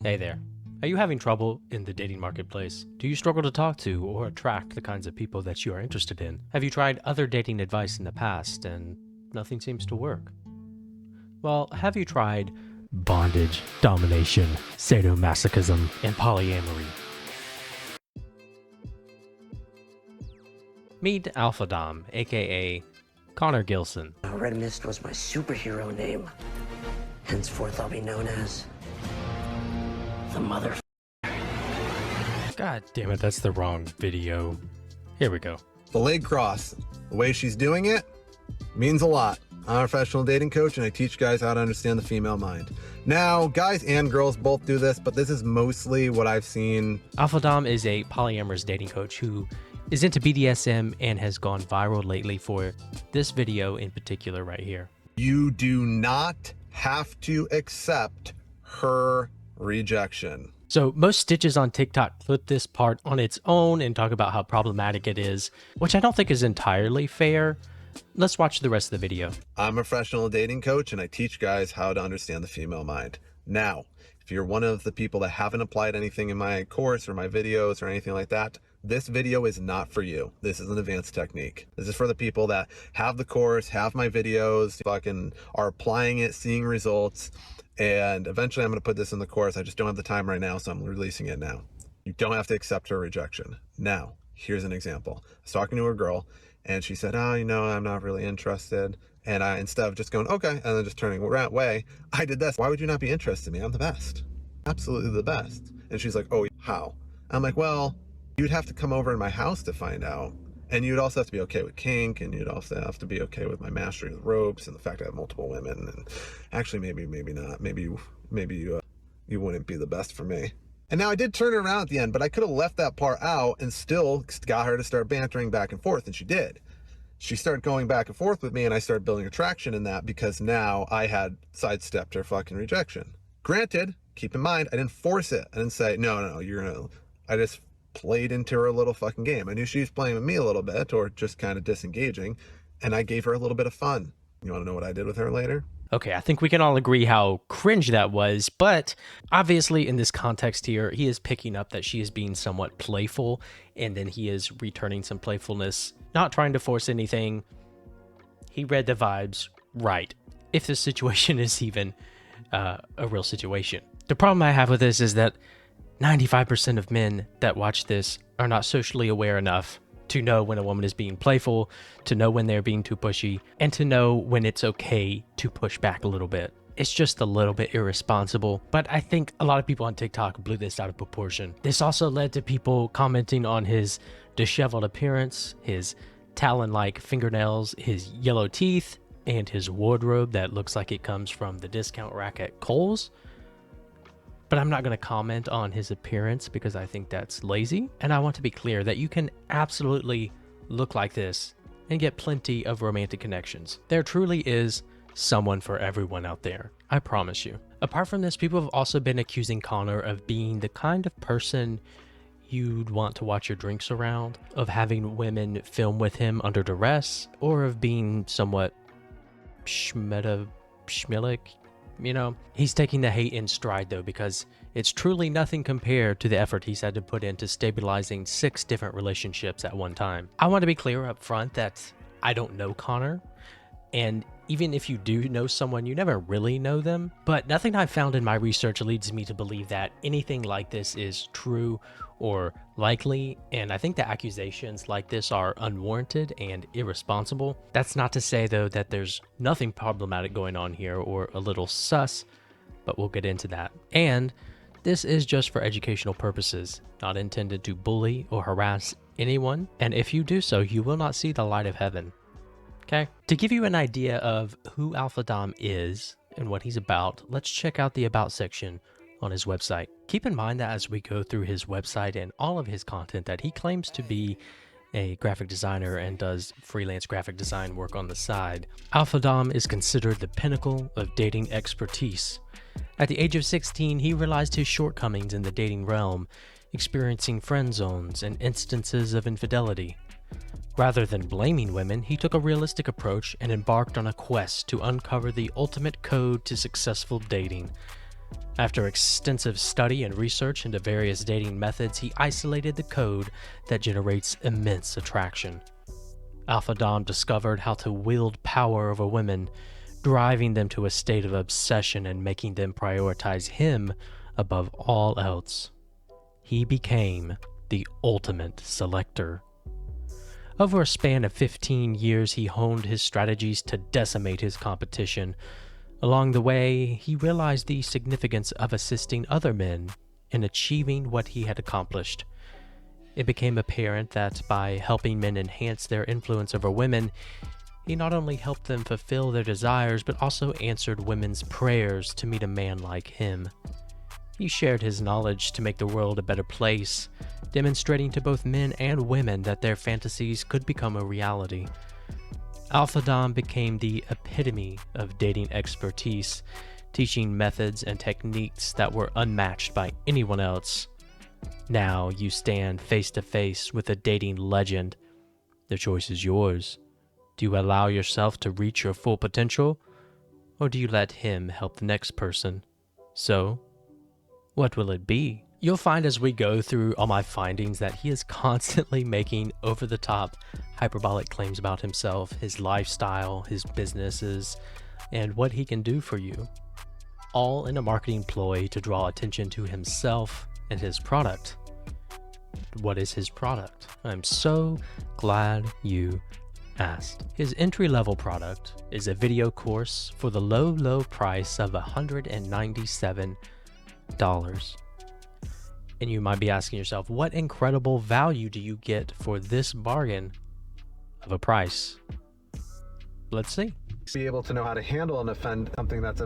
Hey there. Are you having trouble in the dating marketplace? Do you struggle to talk to or attract the kinds of people that you are interested in? Have you tried other dating advice in the past and nothing seems to work? Well, have you tried bondage, domination, sadomasochism, and polyamory? Meet AlphaDom, aka Connor Gilson. Red Mist was my superhero name. Henceforth, I'll be known as the mother. God damn it, that's the wrong video. Here we go. The leg cross, the way she's doing it, means a lot. I'm a professional dating coach and I teach guys how to understand the female mind. Now, guys and girls both do this, but this is mostly what I've seen. AlphaDom is a polyamorous dating coach who is into BDSM and has gone viral lately for this video in particular right here. You do not have to accept her rejection. So most stitches on TikTok clip this part on its own and talk about how problematic it is, which I don't think is entirely fair. Let's watch the rest of the video. I'm a professional dating coach and I teach guys how to understand the female mind. Now, if you're one of the people that haven't applied anything in my course or my videos or anything like that, this video is not for you. This is an advanced technique. This is for the people that have the course, have my videos, fucking are applying it, seeing results, and eventually I'm going to put this in the course. I just don't have the time right now, so I'm releasing it now. You don't have to accept her rejection. Now, here's an example. I was talking to a girl, and she said, oh, I'm not really interested. And I, instead of just going, okay, and then just turning away, I did this. Why would you not be interested in me? I'm the best. Absolutely the best. And she's like, oh, how? I'm like, well, you'd have to come over to my house to find out. And you'd also have to be okay with kink, and you'd also have to be okay with my mastery of the ropes and the fact I have multiple women. And actually, maybe not. Maybe you wouldn't be the best for me. And now I did turn it around at the end, but I could have left that part out and still got her to start bantering back and forth, and she did. She started going back and forth with me, and I started building attraction in that because now I had sidestepped her fucking rejection. Granted, keep in mind, I didn't force it. I didn't say, no, you're gonna. I just played into her little fucking game. I knew she was playing with me a little bit or just kind of disengaging, and I gave her a little bit of fun. You want to know what I did with her later? Okay, I think we can all agree how cringe that was, but obviously in this context here, he is picking up that she is being somewhat playful, and then he is returning some playfulness, not trying to force anything. He read the vibes right, if the situation is even a real situation. The problem I have with this is that 95% of men that watch this are not socially aware enough to know when a woman is being playful, to know when they're being too pushy, and to know when it's okay to push back a little bit. It's just a little bit irresponsible, but I think a lot of people on TikTok blew this out of proportion. This also led to people commenting on his disheveled appearance, his talon-like fingernails, his yellow teeth, and his wardrobe that looks like it comes from the discount rack at Kohl's. But I'm not going to comment on his appearance because I think that's lazy. And I want to be clear that you can absolutely look like this and get plenty of romantic connections. There truly is someone for everyone out there. I promise you. Apart from this, people have also been accusing Connor of being the kind of person you'd want to watch your drinks around, of having women film with him under duress, or of being somewhat schmillick. You know, he's taking the hate in stride though, because it's truly nothing compared to the effort he's had to put into stabilizing 6 different relationships at one time. I want to be clear up front that I don't know Connor, and even if you do know someone, you never really know them, but nothing I've found in my research leads me to believe that anything like this is true or likely, and I think the accusations like this are unwarranted and irresponsible. That's not to say though that there's nothing problematic going on here or a little sus, but we'll get into that. And this is just for educational purposes, not intended to bully or harass anyone, and if you do so, you will not see the light of heaven. Okay? To give you an idea of who AlphaDom is and what he's about, let's check out the About section on his website. Keep in mind that as we go through his website and all of his content, that he claims to be a graphic designer and does freelance graphic design work on the side. AlphaDom is considered the pinnacle of dating expertise. At the age of 16, he realized his shortcomings in the dating realm, experiencing friend zones and instances of infidelity. Rather than blaming women, he took a realistic approach and embarked on a quest to uncover the ultimate code to successful dating. After extensive study and research into various dating methods, he isolated the code that generates immense attraction. AlphaDom discovered how to wield power over women, driving them to a state of obsession and making them prioritize him above all else. He became the ultimate selector. Over a span of 15 years, he honed his strategies to decimate his competition. Along the way, he realized the significance of assisting other men in achieving what he had accomplished. It became apparent that by helping men enhance their influence over women, he not only helped them fulfill their desires, but also answered women's prayers to meet a man like him. He shared his knowledge to make the world a better place, demonstrating to both men and women that their fantasies could become a reality. AlphaDom became the epitome of dating expertise, teaching methods and techniques that were unmatched by anyone else. Now you stand face to face with a dating legend. The choice is yours. Do you allow yourself to reach your full potential, or do you let him help the next person? So, what will it be? You'll find as we go through all my findings that he is constantly making over-the-top hyperbolic claims about himself, his lifestyle, his businesses, and what he can do for you, all in a marketing ploy to draw attention to himself and his product. What is his product? I'm so glad you asked. His entry-level product is a video course for the low price of $197. And you might be asking yourself, what incredible value do you get for this bargain of a price? Let's see. Be able to know how to handle and offend something that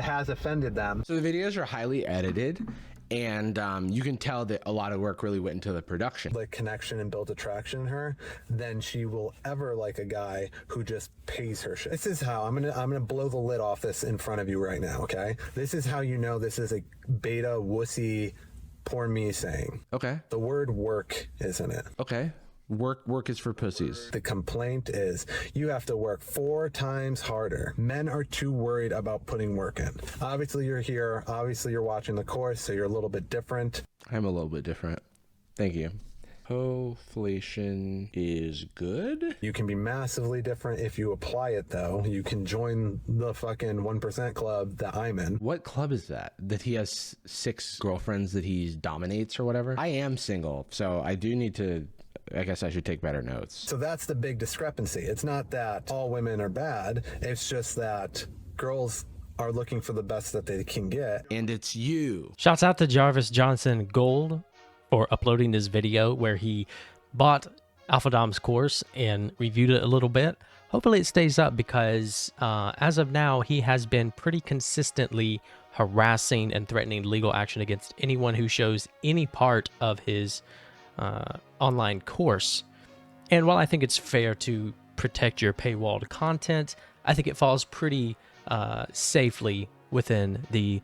has offended them. So the videos are highly edited, and you can tell that a lot of work really went into the production. Like connection and build attraction in her, then she will ever like a guy who just pays her shit. This is how I'm gonna blow the lid off this in front of you right now, okay? This is how you know this is a beta wussy porn me saying. Okay. The word work is in it. Okay. Work is for pussies. The complaint is you have to work 4 times harder. Men are too worried about putting work in. Obviously you're here. Obviously you're watching the course, so you're a little bit different. I'm a little bit different. Thank you. Hoflation is good. You can be massively different if you apply it, though. You can join the fucking 1% club that I'm in. What club is that? That he has 6 girlfriends that he dominates or whatever? I am single, so I do need to... I guess I should take better notes. So that's the big discrepancy. It's not that all women are bad. It's just that girls are looking for the best that they can get. And it's you. Shouts out to Jarvis Johnson Gold for uploading this video where he bought AlphaDom's course and reviewed it a little bit. Hopefully it stays up because as of now, he has been pretty consistently harassing and threatening legal action against anyone who shows any part of his online course. And while I think it's fair to protect your paywalled content, I think it falls pretty safely within the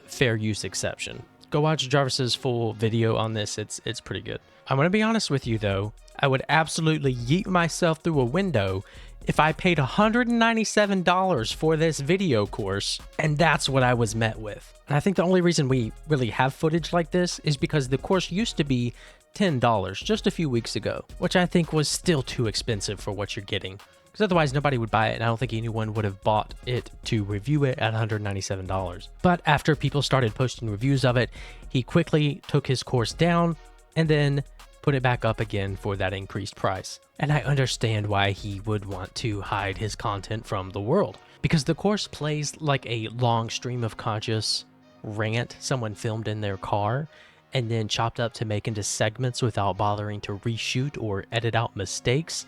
fair use exception. Go watch Jarvis's full video on this. It's pretty good. I'm going to be honest with you though. I would absolutely yeet myself through a window if I paid $197 for this video course, and that's what I was met with. And I think the only reason we really have footage like this is because the course used to be $10 just a few weeks ago, which I think was still too expensive for what you're getting, because otherwise nobody would buy it, and I don't think anyone would have bought it to review it at $197. But after people started posting reviews of it, he quickly took his course down and then put it back up again for that increased price. And I understand why he would want to hide his content from the world, because the course plays like a long stream of conscious rant someone filmed in their car and then chopped up to make into segments without bothering to reshoot or edit out mistakes.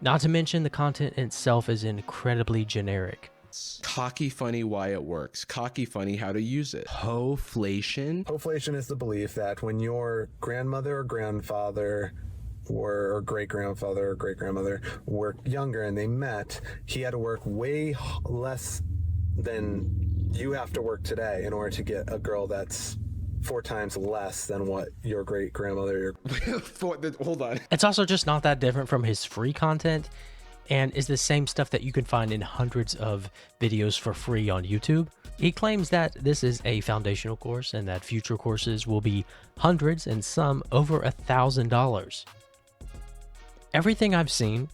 Not to mention the content itself is incredibly generic. Cocky funny why it works. Cocky funny how to use it. Hoflation. Hoflation is the belief that when your grandmother or grandfather or great-grandfather or great-grandmother were younger and they met, he had to work way less than you have to work today in order to get a girl that's 4 times less than what your great-grandmother... Hold on. It's also just not that different from his free content. and is the same stuff that you can find in hundreds of videos for free on YouTube. He claims that this is a foundational course and that future courses will be hundreds and some over $1,000. Everything I've seen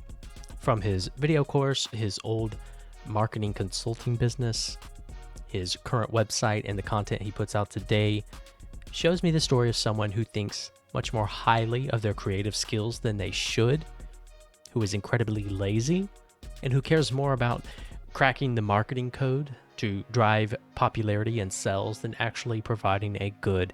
from his video course, his old marketing consulting business, his current website, and the content he puts out today shows me the story of someone who thinks much more highly of their creative skills than they should, who is incredibly lazy, and who cares more about cracking the marketing code to drive popularity and sales than actually providing a good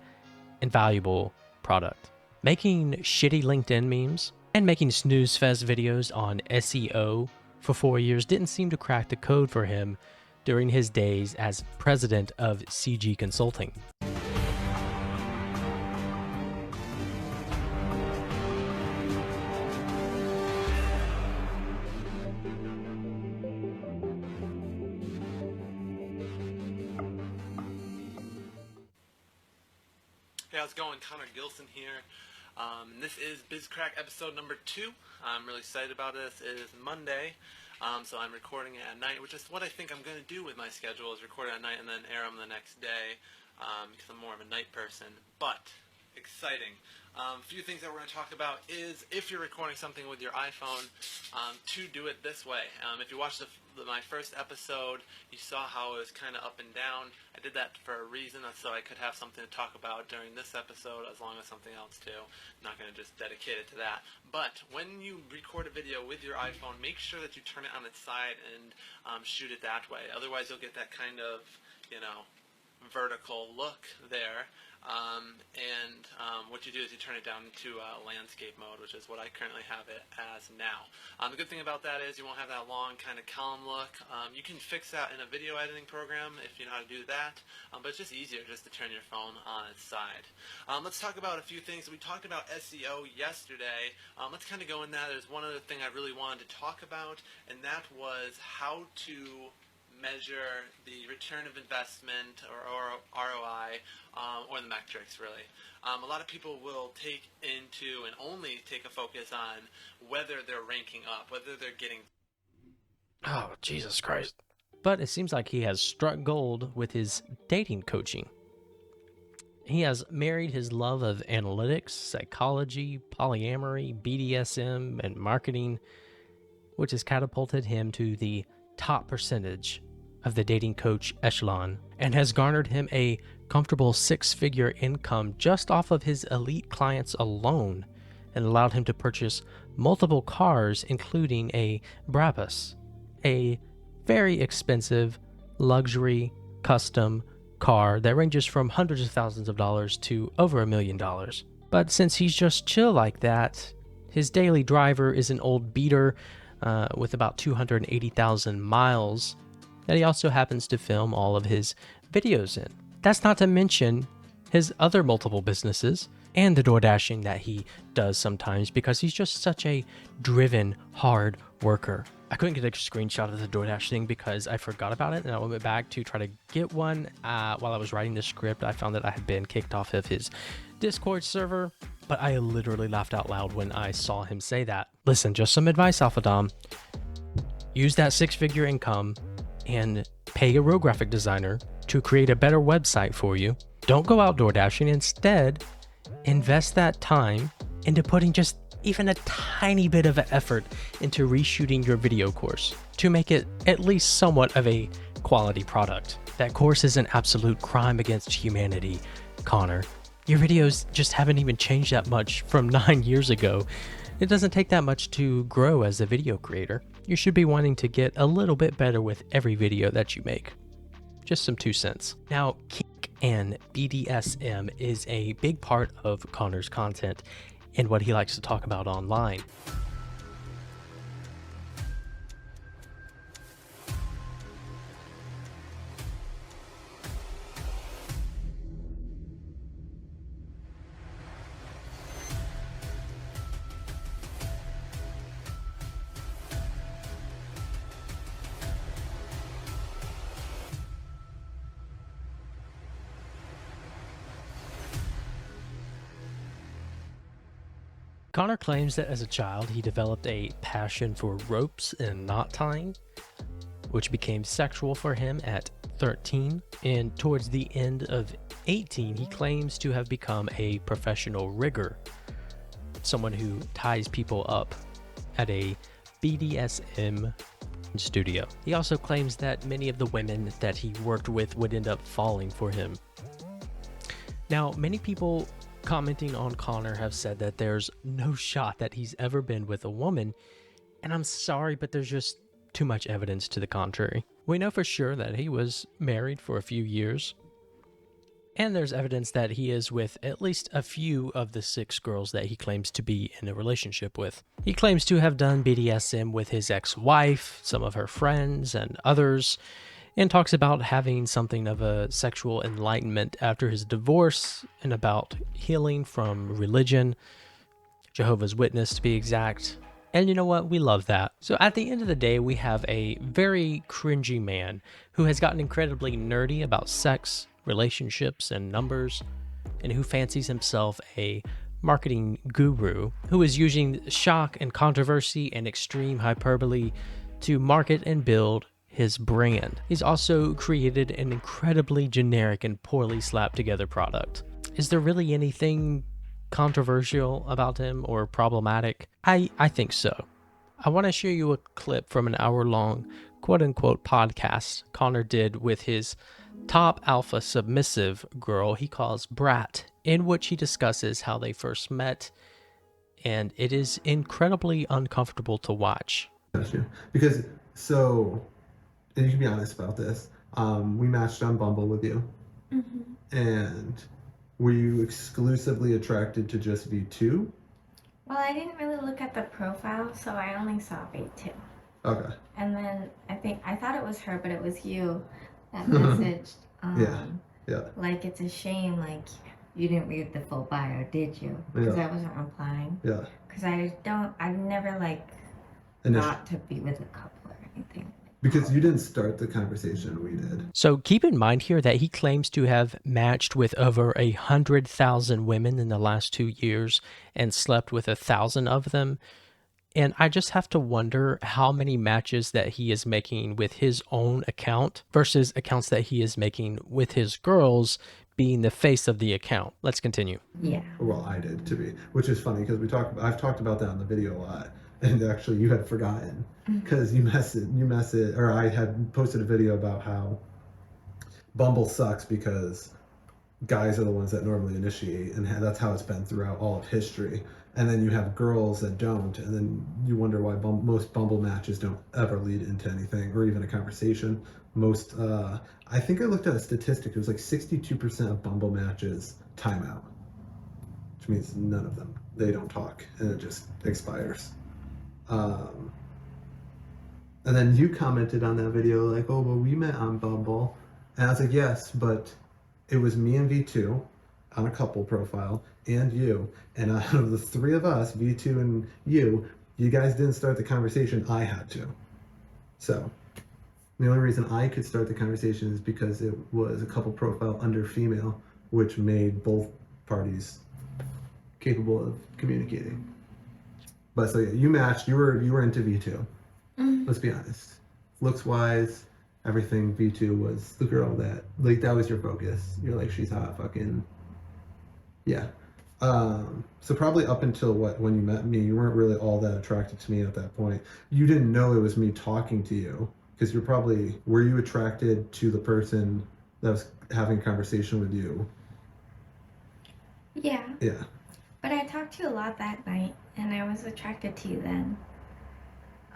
and valuable product. Making shitty LinkedIn memes and making snooze fest videos on SEO for 4 years didn't seem to crack the code for him during his days as president of CG Consulting. Hey, how's it going? Connor Gilson here. This is BizCrack episode number 2. I'm really excited about this. It is Monday, so I'm recording it at night, which is what I think I'm going to do with my schedule, is record it at night and then air them the next day, because I'm more of a night person. But exciting. A few things that we're going to talk about is, if you're recording something with your iPhone, to do it this way. If you watched my first episode, you saw how it was kind of up and down. I did that for a reason, so I could have something to talk about during this episode, as long as something else too. I'm not going to just dedicate it to that. But when you record a video with your iPhone, make sure that you turn it on its side and shoot it that way. Otherwise, you'll get that kind of, vertical look there. What you do is you turn it down to landscape mode, which is what I currently have it as now. The good thing about that is you won't have that long kind of column look. You can fix that in a video editing program if you know how to do that, but it's just easier just to turn your phone on its side. Let's talk about a few things. We talked about SEO yesterday. Let's kind of go in that. There's one other thing I really wanted to talk about, and that was how to measure the return of investment, or ROI, or the metrics, really. A lot of people will take into and only take a focus on whether they're ranking up, whether they're getting... Oh, Jesus Christ. But it seems like he has struck gold with his dating coaching. He has married his love of analytics, psychology, polyamory, BDSM, and marketing, which has catapulted him to the top percentage of the dating coach echelon, and has garnered him a comfortable 6-figure income just off of his elite clients alone, and allowed him to purchase multiple cars, including a Brabus, a very expensive luxury custom car that ranges from hundreds of thousands of dollars to over $1 million. But since he's just chill like that, his daily driver is an old beater with about 280,000 miles that he also happens to film all of his videos in. That's not to mention his other multiple businesses and the door dashing that he does sometimes, because he's just such a driven, hard worker. I couldn't get a screenshot of the DoorDash thing because I forgot about it, and I went back to try to get one while I was writing the script. I found that I had been kicked off of his Discord server, but I literally laughed out loud when I saw him say that. Listen, just some advice, AlphaDom. Use that 6-figure income and pay a real graphic designer to create a better website for you. Don't go out door dashing. Instead, invest that time into putting just even a tiny bit of effort into reshooting your video course to make it at least somewhat of a quality product. That course is an absolute crime against humanity, Connor. Your videos just haven't even changed that much from 9 years ago. It doesn't take that much to grow as a video creator. You should be wanting to get a little bit better with every video that you make. Just some 2 cents. Now, kink and BDSM is a big part of Connor's content and what he likes to talk about online. Connor claims that as a child he developed a passion for ropes and knot tying, which became sexual for him at 13, and towards the end of 18 he claims to have become a professional rigger, someone who ties people up at a BDSM studio. He also claims that many of the women that he worked with would end up falling for him. Now, many people commenting on Connor have said that there's no shot that he's ever been with a woman, and I'm sorry, but there's just too much evidence to the contrary. We know for sure that he was married for a few years, and there's evidence that he is with at least a few of the 6 girls that he claims to be in a relationship with. He claims to have done BDSM with his ex-wife, some of her friends, and others, and talks about having something of a sexual enlightenment after his divorce and about healing from religion, Jehovah's Witness to be exact. And you know what? We love that. So at the end of the day, we have a very cringy man who has gotten incredibly nerdy about sex, relationships, and numbers, and who fancies himself a marketing guru who is using shock and controversy and extreme hyperbole to market and build his brand. He's also created an incredibly generic and poorly slapped together product. Is there really anything controversial about him or problematic? I think so. I want to show you a clip from an hour-long quote-unquote podcast Connor did with his top alpha submissive girl he calls Brat, in which he discusses how they first met, and it is incredibly uncomfortable to watch. Because, so, and you can be honest about this, we matched on Bumble with you, and were you exclusively attracted to just V2? Well, I didn't really look at the profile, so I only saw V2. Okay. And then I thought it was her, but it was you that messaged. Yeah. Like, it's a shame, like, you didn't read the full bio, did you? Because Yeah. I wasn't replying. Yeah. Because I've never, like, thought to be with a couple or anything. Because you didn't start the conversation, we did. So keep in mind here that he claims to have matched with over 100,000 women in the last 2 years and slept with 1,000 of them. And I just have to wonder how many matches that he is making with his own account versus accounts that he is making with his girls being the face of the account. Let's continue. Yeah. Well, I did to be, which is funny because I've talked about that in the video a lot, and actually you had forgotten because you messaged, or I had posted a video about how Bumble sucks because guys are the ones that normally initiate, and that's how it's been throughout all of history. And then you have girls that don't, and then you wonder why most Bumble matches don't ever lead into anything or even a conversation. Most, I think I looked at a statistic, it was like 62% of Bumble matches time out, which means none of them, they don't talk, and it just expires. And then you commented on that video like, oh, well, we met on Bumble. And I was like, yes, but it was me and V2 on a couple profile and you. And out of the 3 of us, V2 and you guys didn't start the conversation. I had to. So the only reason I could start the conversation is because it was a couple profile under female, which made both parties capable of communicating. But so yeah, you matched. You were into V2. Let's be honest. Looks wise, everything. V2 was the girl that that was your focus. You're like, she's hot, fucking yeah. So probably up until when you met me, you weren't really all that attracted to me at that point. You didn't know it was me talking to you because were you attracted to the person that was having a conversation with you? Yeah. Yeah. But I talked to you a lot that night, and I was attracted to you then.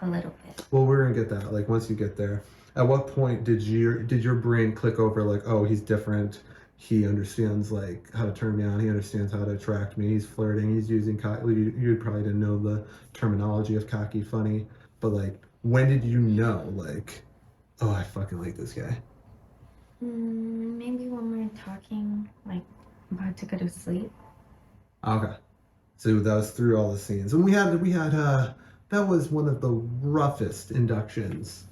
A little bit. Well, we're gonna get that. Like once you get there, at what point did your brain click over like, oh, he's different. He understands like how to turn me on. He understands how to attract me. He's flirting. He's using cocky. You probably didn't know the terminology of cocky, funny, but like, when did you know like, oh, I fucking like this guy? Maybe when we were talking, like about to go to sleep. Okay, so that was through all the scenes, and we had that was one of the roughest inductions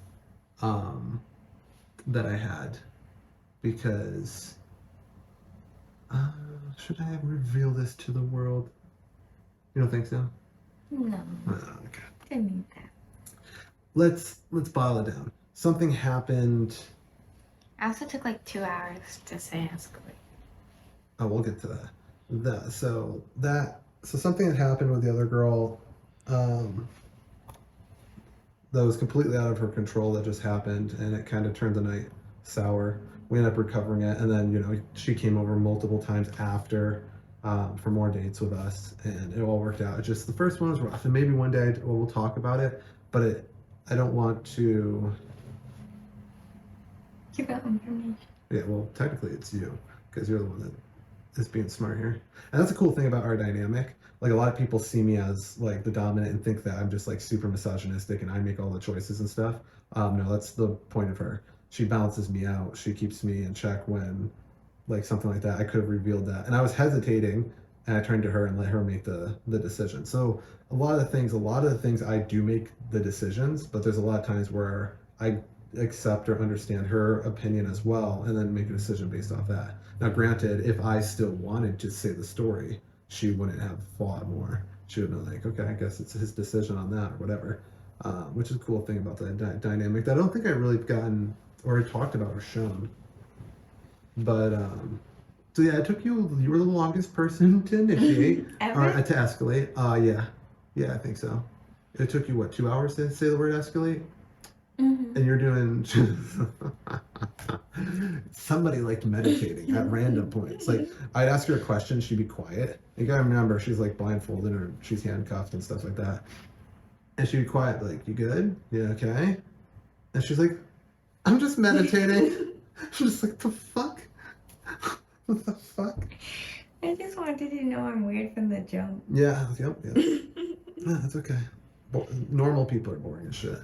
that I had because should I reveal this to the world? You don't think so? No, Okay. didn't need that. Let's boil it down. Something happened. I also took like 2 hours to say escalate. Oh, we'll get to that. So something that happened with the other girl, that was completely out of her control that just happened, and it kind of turned the night sour. We ended up recovering it, and then she came over multiple times after for more dates with us, and it all worked out. It just the first one was rough, and maybe one day we'll talk about it, but I don't want to. Give out information. Yeah, well, technically it's you, because you're the one that is being smart here. And that's a cool thing about our dynamic. Like, a lot of people see me as like the dominant and think that I'm just like super misogynistic and I make all the choices and stuff. No, that's the point of her. She balances me out. She keeps me in check when like something like that. I could have revealed that. And I was hesitating, and I turned to her and let her make the decision. So a lot of the things I do make the decisions, but there's a lot of times where I accept or understand her opinion as well, and then make a decision based off that. Now, granted, if I still wanted to say the story, she wouldn't have fought more. She would have been like, okay, I guess it's his decision on that or whatever, which is a cool thing about the dynamic that I don't think I really gotten or talked about or shown. But so yeah, it took you were the longest person to initiate or to escalate. Yeah, I think so. It took you what, 2 hours to say the word escalate? Mm-hmm. And you're doing somebody liked meditating at random points. Like, I'd ask her a question, she'd be quiet. You gotta remember, she's like blindfolded or she's handcuffed and stuff like that. And she'd be quiet, like, you good? Yeah, okay. And she's like, I'm just meditating. I'm just like, the fuck? What the fuck? I just wanted you to know I'm weird from the jump. Yeah, yep. Yeah, that's okay. Normal people are boring as shit.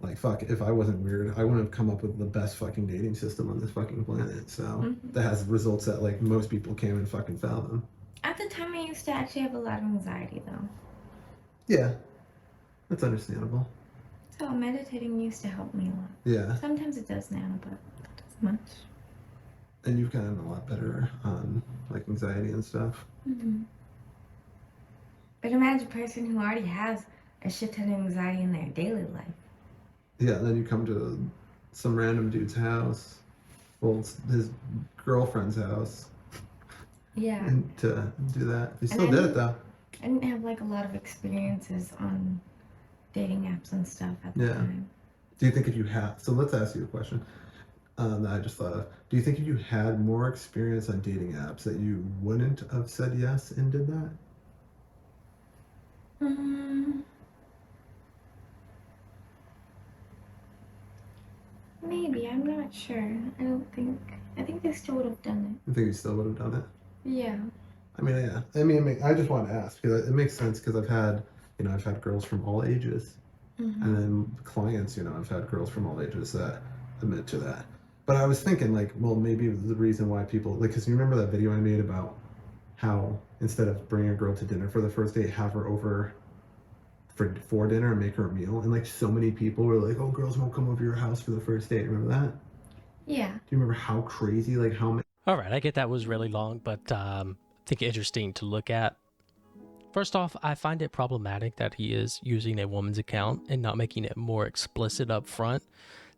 Like, fuck, if I wasn't weird, I wouldn't have come up with the best fucking dating system on this fucking planet. So, that has results that, like, most people can't even fucking fathom. At the time, I used to actually have a lot of anxiety, though. Yeah, that's understandable. So, meditating used to help me a lot. Yeah. Sometimes it does now, but not as much. And you've gotten a lot better on, like, anxiety and stuff. Mm-hmm. But imagine a person who already has a shit ton of anxiety in their daily life. Yeah, then you come to some random dude's house, well, it's his girlfriend's house. Yeah. And to do that. You still did it, though. I didn't have, like, a lot of experiences on dating apps and stuff at the time. Do you think if you had, so let's ask you a question that I just thought of. Do you think if you had more experience on dating apps that you wouldn't have said yes and did that? Maybe, I'm not sure. I think I still would have done I think you still would have done it. it. Yeah. I mean, yeah. I mean, I just want to ask because it makes sense because I've had girls from all ages, and then clients, I've had girls from all ages that admit to that. But I was thinking, like, well, maybe the reason why people, like, because you remember that video I made about how instead of bringing a girl to dinner for the first date, have her over for dinner and make her a meal, and like so many people were like, oh, girls won't come over your house for the first date. Remember that? Yeah. Do you remember how crazy, like, how many? All right, I get that was really long, but I think interesting to look at. First off, I find it problematic that he is using a woman's account and not making it more explicit up front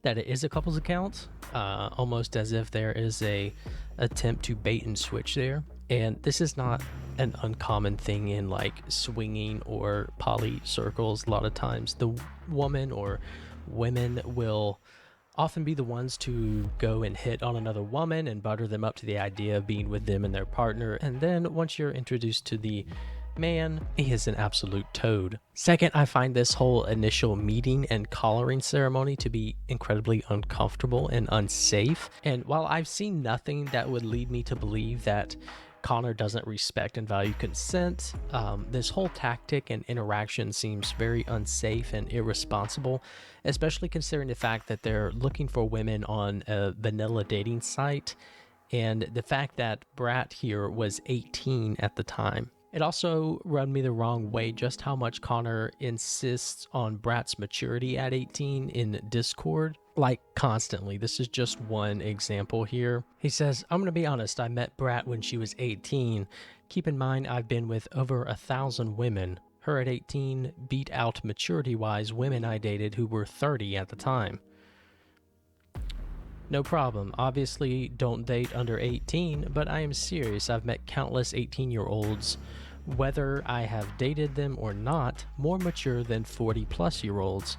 that it is a couple's account, almost as if there is a attempt to bait and switch there. And this is not an uncommon thing in like swinging or poly circles. A lot of times the woman or women will often be the ones to go and hit on another woman and butter them up to the idea of being with them and their partner. And then once you're introduced to the man, he is an absolute toad. Second, I find this whole initial meeting and collaring ceremony to be incredibly uncomfortable and unsafe. And while I've seen nothing that would lead me to believe that Connor doesn't respect and value consent, this whole tactic and interaction seems very unsafe and irresponsible, especially considering the fact that they're looking for women on a vanilla dating site and the fact that Brat here was 18 at the time. It also rubbed me the wrong way just how much Connor insists on Brat's maturity at 18 in Discord. Like, constantly. This is just one example here. He says, I'm gonna be honest, I met Brat when she was 18. Keep in mind, I've been with over 1,000 women. Her at 18 beat out maturity-wise women I dated who were 30 at the time. No problem. Obviously, don't date under 18, but I am serious. I've met countless 18-year-olds, whether I have dated them or not, more mature than 40-plus-year-olds.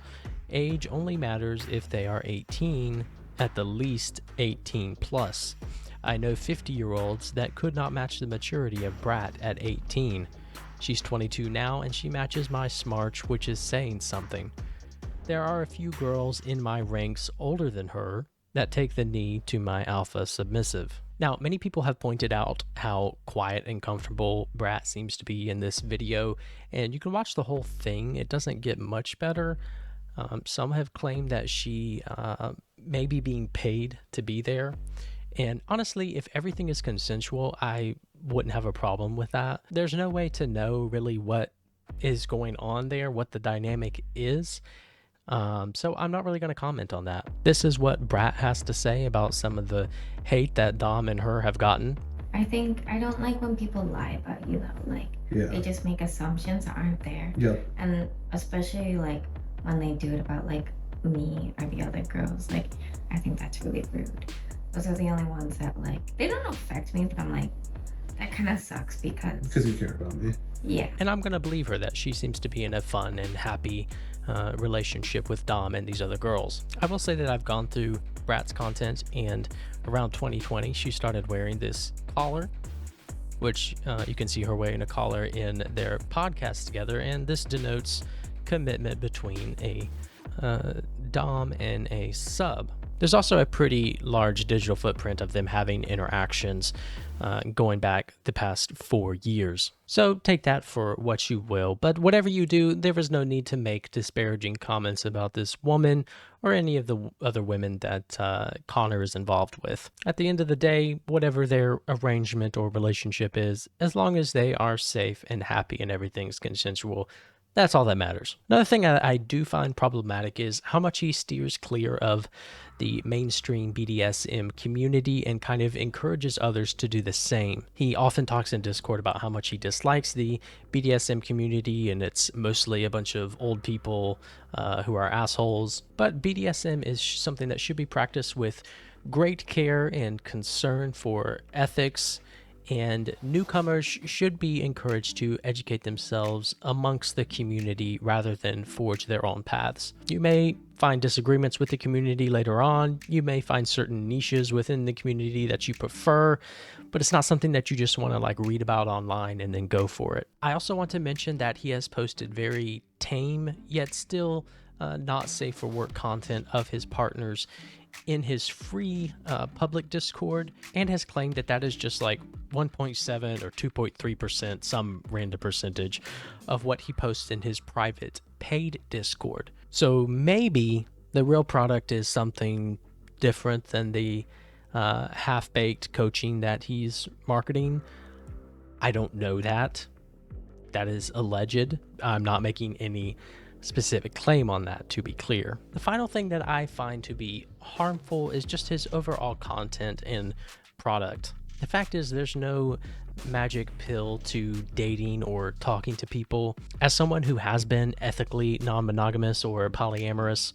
Age only matters if they are 18, at the least 18 plus. I know 50-year-olds that could not match the maturity of Brat at 18. She's 22 now, and she matches my smarch, which is saying something. There are a few girls in my ranks older than her that take the knee to my alpha submissive. Now, many people have pointed out how quiet and comfortable Brat seems to be in this video, and you can watch the whole thing. It doesn't get much better. Some have claimed that she may be being paid to be there. And honestly, if everything is consensual, I wouldn't have a problem with that. There's no way to know really what is going on there, what the dynamic is. So I'm not really going to comment on that. This is what Brat has to say about some of the hate that Dom and her have gotten. I don't like when people lie about you though. Like, they just make assumptions that aren't there. Yeah. And especially like when they do it about like me or the other girls, like I think that's really rude. Those are the only ones that like, they don't affect me, but I'm like, that kind of sucks because you care about me. Yeah. And I'm going to believe her that she seems to be in a fun and happy relationship with Dom and these other girls. I will say that I've gone through Brat's content, and around 2020 she started wearing this collar, which you can see her wearing a collar in their podcast together, and this denotes commitment between a Dom and a sub. There's also a pretty large digital footprint of them having interactions going back the past 4 years. So take that for what you will, but whatever you do, there was no need to make disparaging comments about this woman or any of the other women that Connor is involved with. At the end of the day, whatever their arrangement or relationship is, as long as they are safe and happy and everything's consensual, that's all that matters. Another thing I do find problematic is how much he steers clear of the mainstream BDSM community and kind of encourages others to do the same. He often talks in Discord about how much he dislikes the BDSM community, and it's mostly a bunch of old people who are assholes. But BDSM is something that should be practiced with great care and concern for ethics, and newcomers should be encouraged to educate themselves amongst the community rather than forge their own paths. You may find disagreements with the community later on. You may find certain niches within the community that you prefer, but it's not something that you just want to like read about online and then go for it. I also want to mention that he has posted very tame yet still not safe for work content of his partners in his free public Discord, and has claimed that that is just like 1.7 or 2.3%, some random percentage of what he posts in his private paid Discord. So maybe the real product is something different than the half-baked coaching that he's marketing. I don't know that. That is alleged. I'm not making any specific claim on that, to be clear. The final thing that I find to be harmful is just his overall content and product. The fact is, there's no magic pill to dating or talking to people. As someone who has been ethically non-monogamous or polyamorous,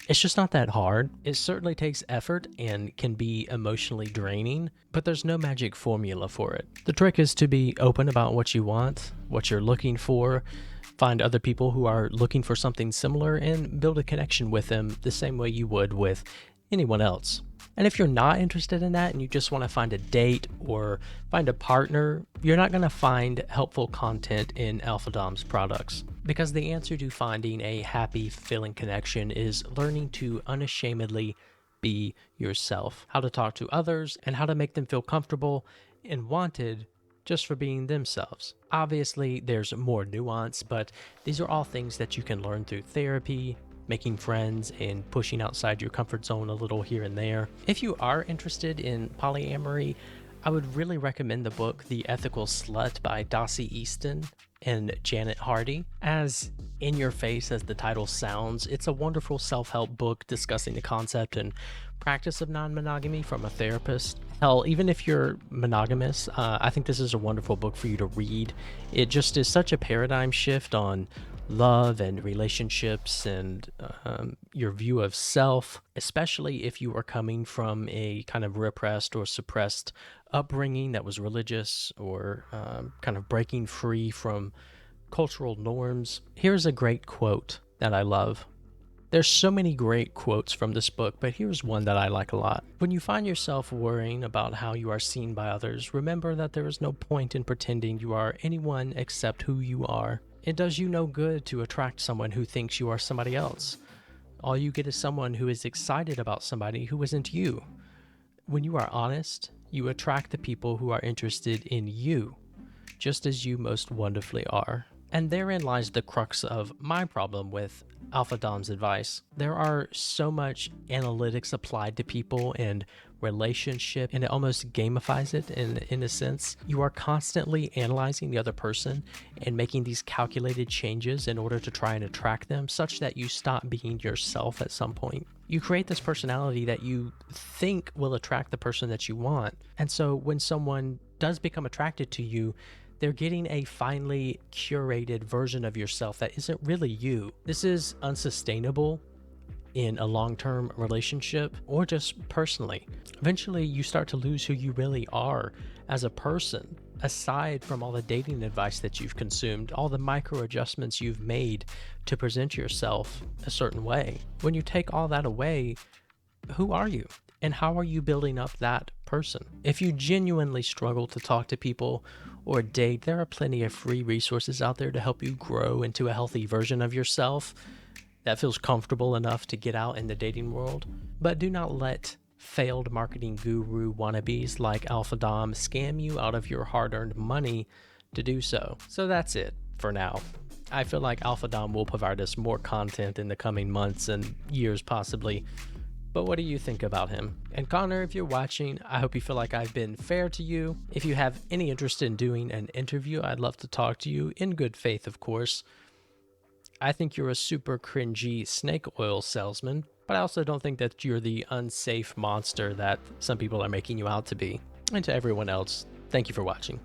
it's just not that hard. It certainly takes effort and can be emotionally draining, but there's no magic formula for it. The trick is to be open about what you want, what you're looking for, find other people who are looking for something similar, and build a connection with them the same way you would with anyone else. And if you're not interested in that and you just want to find a date or find a partner, you're not going to find helpful content in AlphaDom's products. Because the answer to finding a happy, fulfilling connection is learning to unashamedly be yourself. How to talk to others and how to make them feel comfortable and wanted just for being themselves. Obviously, there's more nuance, but these are all things that you can learn through therapy, making friends, and pushing outside your comfort zone a little here and there. If you are interested in polyamory, I would really recommend the book The Ethical Slut by Dossie Easton. and Janet Hardy. As in your face as the title sounds, it's a wonderful self-help book discussing the concept and practice of non-monogamy from a therapist. Hell, even if you're monogamous, I think this is a wonderful book for you to read. It just is such a paradigm shift on love and relationships and your view of self, especially if you are coming from a kind of repressed or suppressed upbringing that was religious, or kind of breaking free from cultural norms. Here's a great quote that I love. There's so many great quotes from this book, but here's one that I like a lot. When you find yourself worrying about how you are seen by others, remember that there is no point in pretending you are anyone except who you are. It does you no good to attract someone who thinks you are somebody else. All you get is someone who is excited about somebody who isn't you. When you are honest, you attract the people who are interested in you, just as you most wonderfully are. And therein lies the crux of my problem with AlphaDom's advice. There are so much analytics applied to people and relationship, and it almost gamifies it in a sense. You are constantly analyzing the other person and making these calculated changes in order to try and attract them, such that you stop being yourself at some point. You create this personality that you think will attract the person that you want. And so when someone does become attracted to you, they're getting a finely curated version of yourself that isn't really you. This is unsustainable in a long-term relationship or just personally. Eventually, you start to lose who you really are as a person, aside from all the dating advice that you've consumed, all the micro adjustments you've made to present yourself a certain way. When you take all that away, who are you? And how are you building up that person? If you genuinely struggle to talk to people or date, there are plenty of free resources out there to help you grow into a healthy version of yourself that feels comfortable enough to get out in the dating world. But do not let failed marketing guru wannabes like AlphaDom scam you out of your hard-earned money to do so. So that's it for now. I feel like AlphaDom will provide us more content in the coming months and years possibly. But what do you think about him? And Connor, if you're watching, I hope you feel like I've been fair to you. If you have any interest in doing an interview, I'd love to talk to you, in good faith, of course. I think you're a super cringy snake oil salesman, but I also don't think that you're the unsafe monster that some people are making you out to be. And to everyone else, thank you for watching.